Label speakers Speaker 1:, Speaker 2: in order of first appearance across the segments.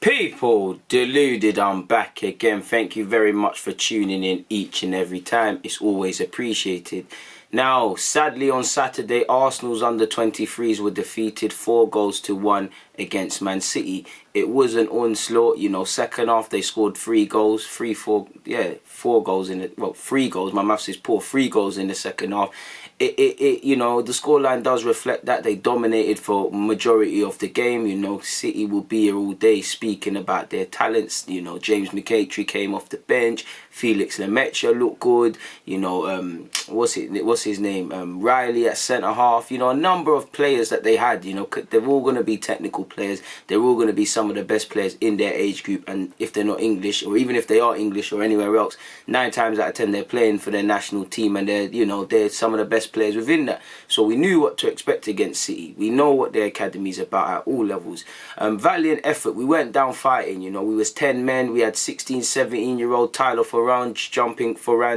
Speaker 1: People, Deluded, I'm back again. Thank you very much for tuning in each and every time. It's always appreciated. Now, sadly on Saturday, Arsenal's under-23s were defeated 4-1 against Man City. It was an onslaught, you know. Second half they scored 3 goals, 3 goals in it. Well, 3 goals. My maths is poor. 3 goals in the second half. You know, the scoreline does reflect that they dominated for majority of the game. You know, City will be here all day speaking about their talents. You know, James McCaitry came off the bench. Felix Lemaitre looked good. You know, what's his name? Riley at centre half. You know, a number of players that they had. You know, they're all going to be technical players. They're all going to be some of the best players in their age group. And if they're not English, or even if they are English or anywhere else, 9 times out of 10 they're playing for their national team, and they're some of the best players within that. So we knew what to expect against City. We know what their academy is about at all levels. Valiant effort. We went down fighting. You know, we was 10 men. We had 16, 17-year-old Tyler Foran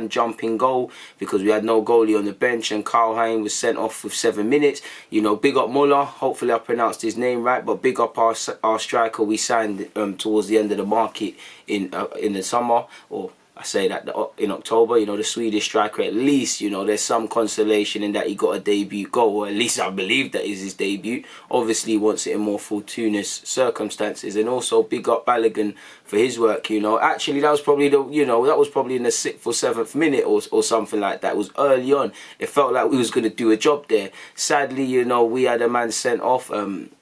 Speaker 1: jumping goal because we had no goalie on the bench, and Carl Hein was sent off with 7 minutes. You know, big up Muller. Hopefully I pronounced his name right, but big up our striker we signed towards the end of the market in the summer, or I say that in October. You know, the Swedish striker, at least, you know, there's some consolation in that he got a debut goal, or at least I believe that is his debut. Obviously he wants it in more fortuitous circumstances. And also big up Balogun for his work. You know, actually that was probably in the 6th or 7th minute or something like that. It was early on. It felt like we was going to do a job there. Sadly, you know, we had a man sent off.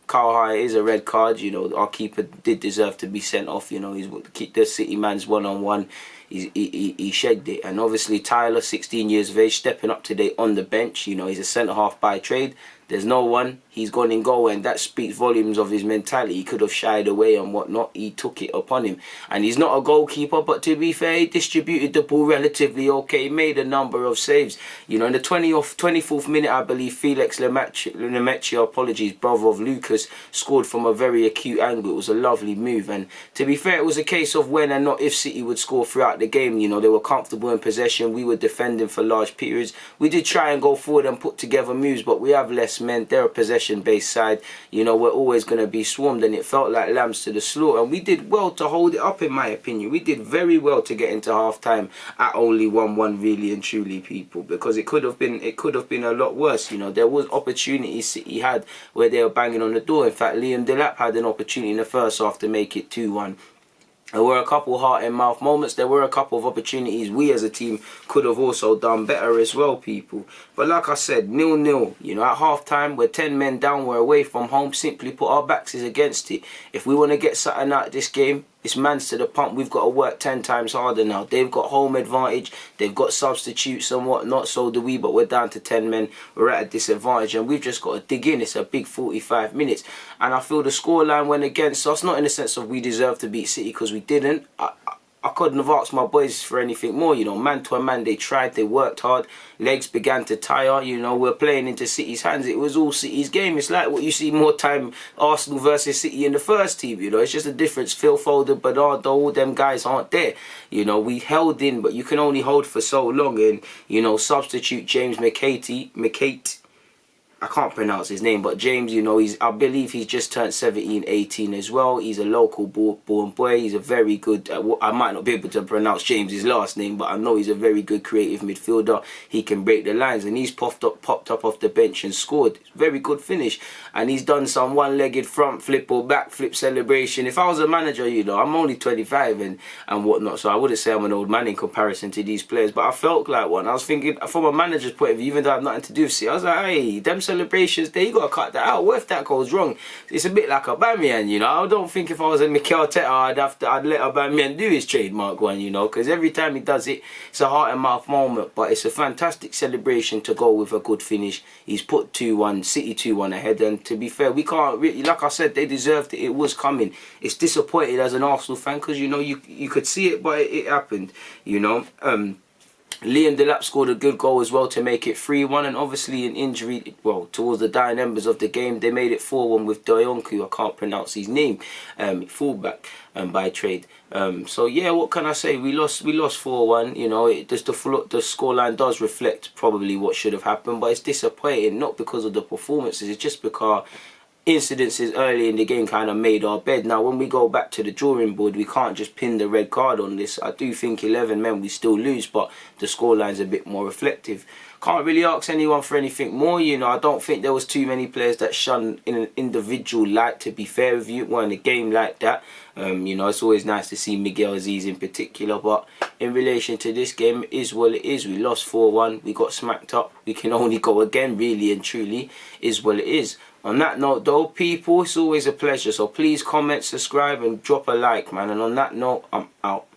Speaker 1: Carl Hein is a red card. You know, our keeper did deserve to be sent off. You know, he's the City man's one-on-one. He shagged it. And obviously Tyler, 16 years of age, stepping up today on the bench. You know, he's a centre-half by trade. There's no one. He's gone in goal, and that speaks volumes of his mentality. He could have shied away and whatnot. He took it upon him. And he's not a goalkeeper, but to be fair, he distributed the ball relatively okay. He made a number of saves. You know, in the 24th minute, I believe, Felix Lemaitre, apologies, brother of Lucas, scored from a very acute angle. It was a lovely move. And to be fair, it was a case of when and not if City would score throughout the game. You know, they were comfortable in possession. We were defending for large periods. We did try and go forward and put together moves, but we have less men. They're a possession-based side. You know, we're always going to be swarmed, and it felt like lambs to the slaughter. And we did well to hold it up, in my opinion. We did very well to get into half-time at only 1-1, really and truly, people, because it could have been a lot worse. You know, there was opportunities City had where they were banging on the door. In fact, Liam Delap had an opportunity in the first half to make it 2-1. There were a couple heart and mouth moments. There were a couple of opportunities we as a team could have also done better as well, people. But like I said, 0-0. You know, at half time, we're 10 men down, we're away from home. Simply put our backs is against it. If we want to get something out of this game, it's man's to the pump. We've got to work 10 times harder now. They've got home advantage. They've got substitutes and whatnot. So do we, but we're down to 10 men. We're at a disadvantage, and we've just got to dig in. It's a big 45 minutes. And I feel the scoreline went against us, not in the sense of we deserve to beat City, because we didn't. I couldn't have asked my boys for anything more. You know, man to a man, they tried, they worked hard. Legs began to tire. You know, we're playing into City's hands. It was all City's game. It's like what you see more time, Arsenal versus City in the first team. You know, it's just a difference. Phil Foden, Bernardo, all them guys aren't there. You know, we held in, but you can only hold for so long. And, you know, substitute James McCaitry. I can't pronounce his name, but James, you know, I believe he's just turned 17, 18 as well. He's a local born boy. He's a very good, I might not be able to pronounce James's last name, but I know he's a very good creative midfielder. He can break the lines, and he's popped up off the bench and scored. Very good finish. And he's done some one-legged front flip or back flip celebration. If I was a manager, you know, I'm only 25 and whatnot, so I wouldn't say I'm an old man in comparison to these players, but I felt like one. I was thinking, from a manager's point of view, even though I have nothing to do with it, I was like, hey, them celebrations there, you got to cut that out. What if that goes wrong? It's a bit like Aubameyang, you know. I don't think if I was a Mikel Arteta, I'd let Aubameyang do his trademark one, you know, because every time he does it, it's a heart and mouth moment. But it's a fantastic celebration to go with a good finish. He's put 2-1, City 2-1 ahead, and to be fair, we can't really, like I said, they deserved it. It was coming. It's disappointed as an Arsenal fan because, you know, you could see it, but it happened, you know. Liam Delap scored a good goal as well to make it 3-1, and obviously an injury, well, towards the dying embers of the game, they made it 4-1 with Doyonku, I can't pronounce his name, fullback by trade. So yeah, what can I say? We lost 4-1. You know, the scoreline does reflect probably what should have happened, but it's disappointing, not because of the performances, it's just because incidences early in the game kind of made our bed. Now, when we go back to the drawing board, we can't just pin the red card on this. I do think 11 men we still lose, but the scoreline's a bit more reflective. Can't really ask anyone for anything more, you know. I don't think there was too many players that shone in an individual light, to be fair with you. It weren't a game like that. You know, it's always nice to see Miguel Aziz in particular, but in relation to this game, it is what it is. We lost 4-1, we got smacked up. We can only go again, really and truly, is what it is. On that note though, people, it's always a pleasure. So please comment, subscribe and drop a like, man. And on that note, I'm out.